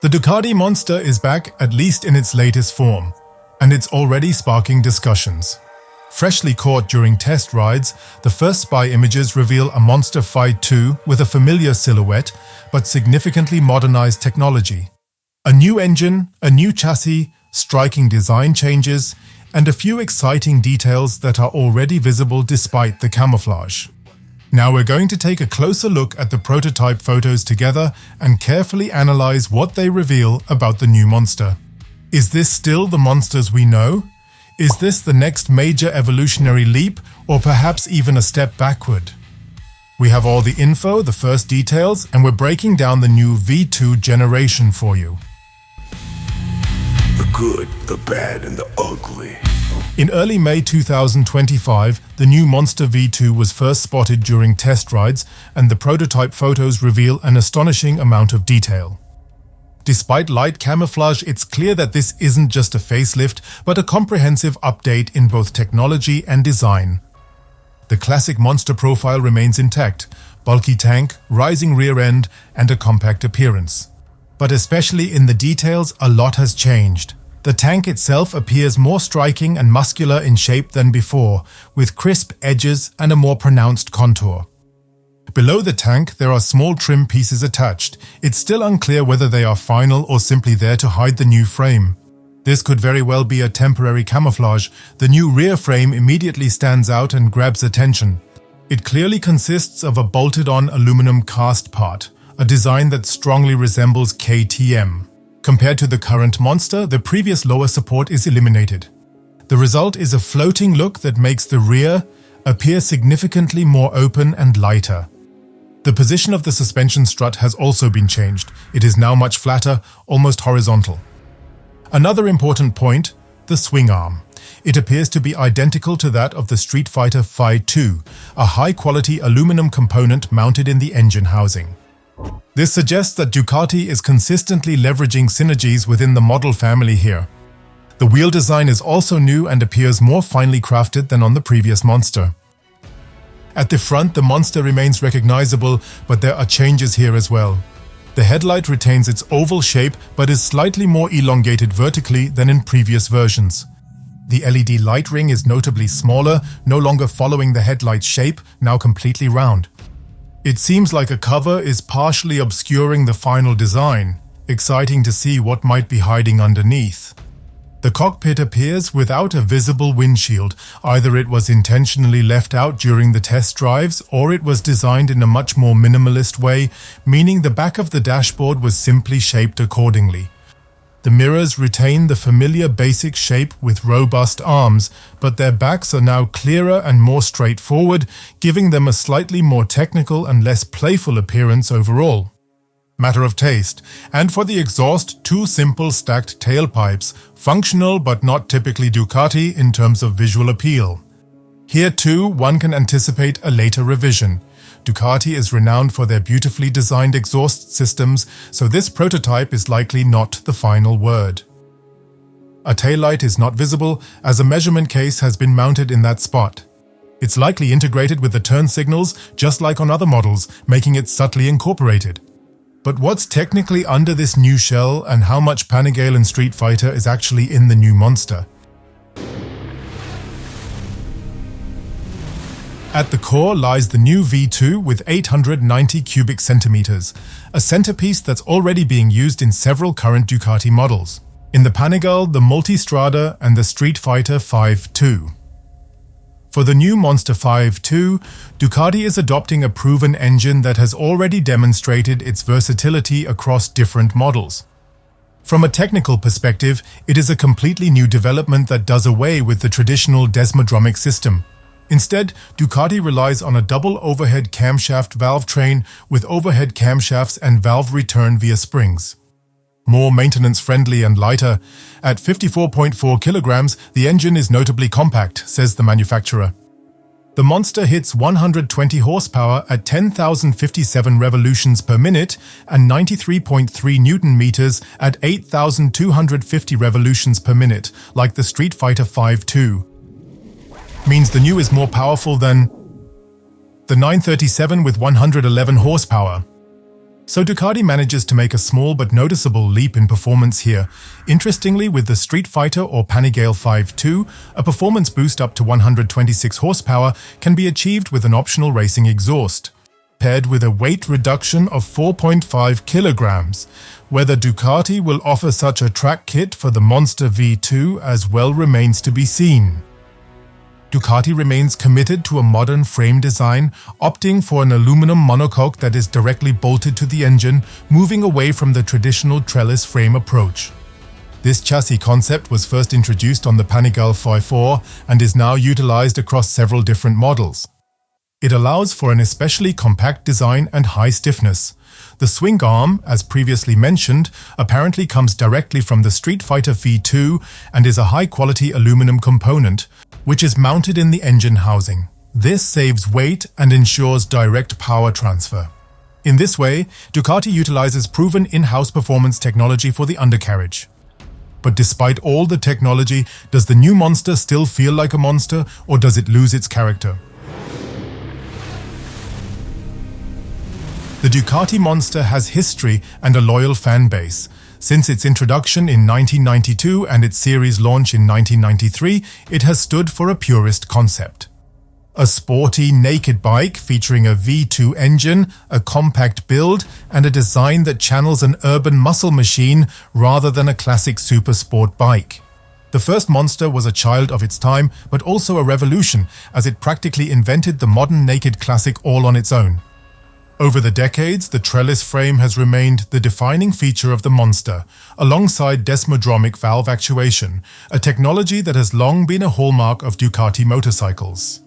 The Ducati Monster is back, at least in its latest form, and it's already sparking discussions. Freshly caught during test rides, the first spy images reveal a Monster V2 with a familiar silhouette, but significantly modernized technology. A new engine, a new chassis, striking design changes, and a few exciting details that are already visible despite the camouflage. Now we're going to take a closer look at the prototype photos together and carefully analyze what they reveal about the new Monster. Is this still the Monsters we know? Is this the next major evolutionary leap, or perhaps even a step backward? We have all the info, the first details, and we're breaking down the new V2 generation for you. The good, the bad, and the ugly. In early May 2025, the new Monster V2 was first spotted during test rides, and the prototype photos reveal an astonishing amount of detail. Despite light camouflage, it's clear that this isn't just a facelift, but a comprehensive update in both technology and design. The classic Monster profile remains intact: bulky tank, rising rear end, and a compact appearance. But especially in the details, a lot has changed. The tank itself appears more striking and muscular in shape than before, with crisp edges and a more pronounced contour. Below the tank, there are small trim pieces attached. It's still unclear whether they are final or simply there to hide the new frame. This could very well be a temporary camouflage. The new rear frame immediately stands out and grabs attention. It clearly consists of a bolted-on aluminum cast part, a design that strongly resembles KTM. Compared to the current Monster, the previous lower support is eliminated. The result is a floating look that makes the rear appear significantly more open and lighter. The position of the suspension strut has also been changed. It is now much flatter, almost horizontal. Another important point, the swing arm. It appears to be identical to that of the streetfighter V2, a high-quality aluminum component mounted in the engine housing. This suggests that Ducati is consistently leveraging synergies within the model family here. The wheel design is also new and appears more finely crafted than on the previous Monster. At the front, the Monster remains recognizable, but there are changes here as well. The headlight retains its oval shape but is slightly more elongated vertically than in previous versions. The LED light ring is notably smaller, no longer following the headlight's shape, now completely round. It seems like a cover is partially obscuring the final design. Exciting to see what might be hiding underneath. The cockpit appears without a visible windshield. Either it was intentionally left out during the test drives, or it was designed in a much more minimalist way, meaning the back of the dashboard was simply shaped accordingly. The mirrors retain the familiar basic shape with robust arms, but their backs are now clearer and more straightforward, giving them a slightly more technical and less playful appearance overall. Matter of taste. And for the exhaust, two simple stacked tailpipes, functional but not typically Ducati in terms of visual appeal. Here too, one can anticipate a later revision. Ducati is renowned for their beautifully designed exhaust systems, so this prototype is likely not the final word. A taillight is not visible, as a measurement case has been mounted in that spot. It's likely integrated with the turn signals, just like on other models, making it subtly incorporated. But what's technically under this new shell, and how much Panigale and Street Fighter is actually in the new Monster? At the core lies the new V2 with 890 cubic centimeters, a centerpiece that's already being used in several current Ducati models. In the Panigale, the Multistrada, and the Street Fighter V2. For the new Monster V2, Ducati is adopting a proven engine that has already demonstrated its versatility across different models. From a technical perspective, it is a completely new development that does away with the traditional desmodromic system. Instead, Ducati relies on a double overhead camshaft valve train with overhead camshafts and valve return via springs. More maintenance-friendly and lighter, at 54.4 kilograms, the engine is notably compact, says the manufacturer. The Monster hits 120 horsepower at 10,057 revolutions per minute and 93.3 Newton-meters at 8,250 revolutions per minute, like the Street Fighter V2. Means the new is more powerful than the 937 with 111 horsepower. So Ducati manages to make a small but noticeable leap in performance here. Interestingly, with the Streetfighter or Panigale V2, a performance boost up to 126 horsepower can be achieved with an optional racing exhaust, paired with a weight reduction of 4.5 kilograms. Whether Ducati will offer such a track kit for the Monster V2 as well remains to be seen. Ducati remains committed to a modern frame design, opting for an aluminum monocoque that is directly bolted to the engine, moving away from the traditional trellis frame approach. This chassis concept was first introduced on the Panigale V4 and is now utilized across several different models. It allows for an especially compact design and high stiffness. The swing arm, as previously mentioned, apparently comes directly from the Streetfighter V2 and is a high-quality aluminum component, which is mounted in the engine housing. This saves weight and ensures direct power transfer. In this way, Ducati utilizes proven in-house performance technology for the undercarriage. But despite all the technology, does the new Monster still feel like a monster, or does it lose its character? The Ducati Monster has history and a loyal fan base. Since its introduction in 1992 and its series launch in 1993, it has stood for a purist concept. A sporty, naked bike featuring a V2 engine, a compact build, and a design that channels an urban muscle machine rather than a classic super sport bike. The first Monster was a child of its time, but also a revolution, as it practically invented the modern naked classic all on its own. Over the decades, the trellis frame has remained the defining feature of the Monster, alongside desmodromic valve actuation, a technology that has long been a hallmark of Ducati motorcycles.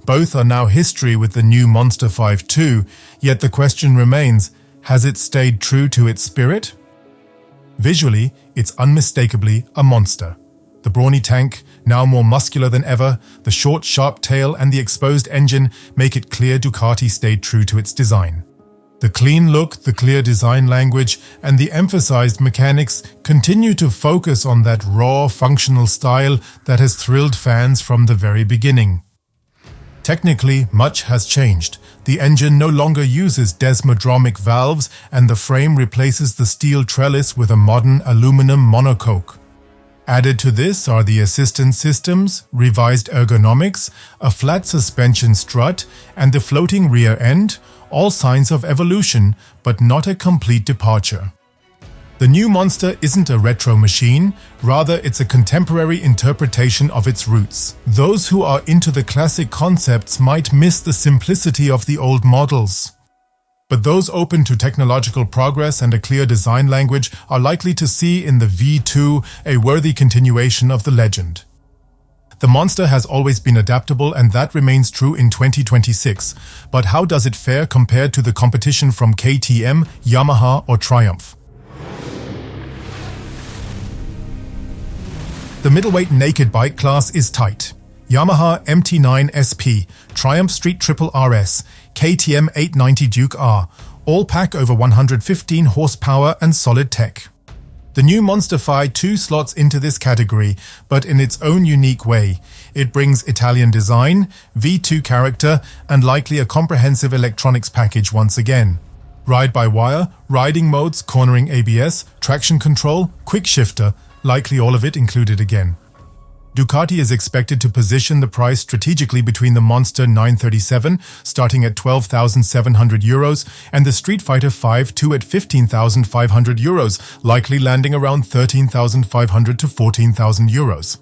Both are now history with the new Monster V2, yet the question remains, has it stayed true to its spirit? Visually, it's unmistakably a monster. The brawny tank, now more muscular than ever, the short, sharp tail and the exposed engine make it clear Ducati stayed true to its design. The clean look, the clear design language, and the emphasized mechanics continue to focus on that raw, functional style that has thrilled fans from the very beginning. Technically, much has changed. The engine no longer uses desmodromic valves, and the frame replaces the steel trellis with a modern aluminum monocoque. Added to this are the assistance systems, revised ergonomics, a flat suspension strut, and the floating rear end, all signs of evolution, but not a complete departure. The new Monster isn't a retro machine, rather it's a contemporary interpretation of its roots. Those who are into the classic concepts might miss the simplicity of the old models. But those open to technological progress and a clear design language are likely to see in the V2 a worthy continuation of the legend. The Monster has always been adaptable, and that remains true in 2026. But how does it fare compared to the competition from KTM, Yamaha or Triumph? The middleweight naked bike class is tight. Yamaha MT9 SP, Triumph Street Triple RS, KTM 890 Duke R, all pack over 115 horsepower and solid tech. The new Monster V2 slots into this category, but in its own unique way. It brings Italian design, V2 character, and likely a comprehensive electronics package once again. Ride-by-wire, riding modes, cornering ABS, traction control, quick shifter, likely all of it included again. Ducati is expected to position the price strategically between the Monster 937, starting at €12,700, and the Streetfighter V2 at €15,500, likely landing around €13,500 to €14,000.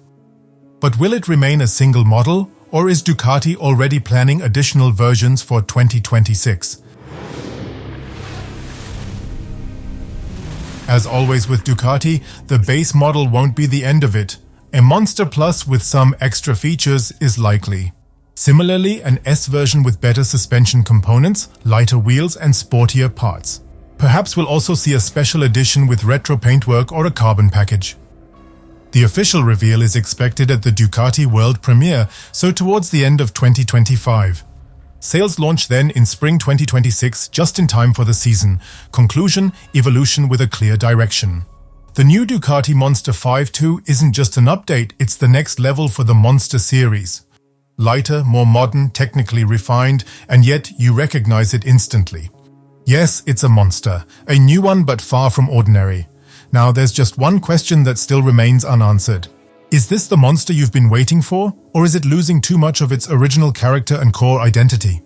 But will it remain a single model, or is Ducati already planning additional versions for 2026? As always with Ducati, the base model won't be the end of it. A Monster Plus with some extra features is likely. Similarly, an S version with better suspension components, lighter wheels and sportier parts. Perhaps we'll also see a special edition with retro paintwork or a carbon package. The official reveal is expected at the Ducati World Premiere, so towards the end of 2025. Sales launch then in spring 2026, just in time for the season. Conclusion, evolution with a clear direction. The new Ducati Monster V2 isn't just an update, it's the next level for the Monster series. Lighter, more modern, technically refined, and yet you recognize it instantly. Yes, it's a monster. A new one, but far from ordinary. Now, there's just one question that still remains unanswered. Is this the monster you've been waiting for, or is it losing too much of its original character and core identity?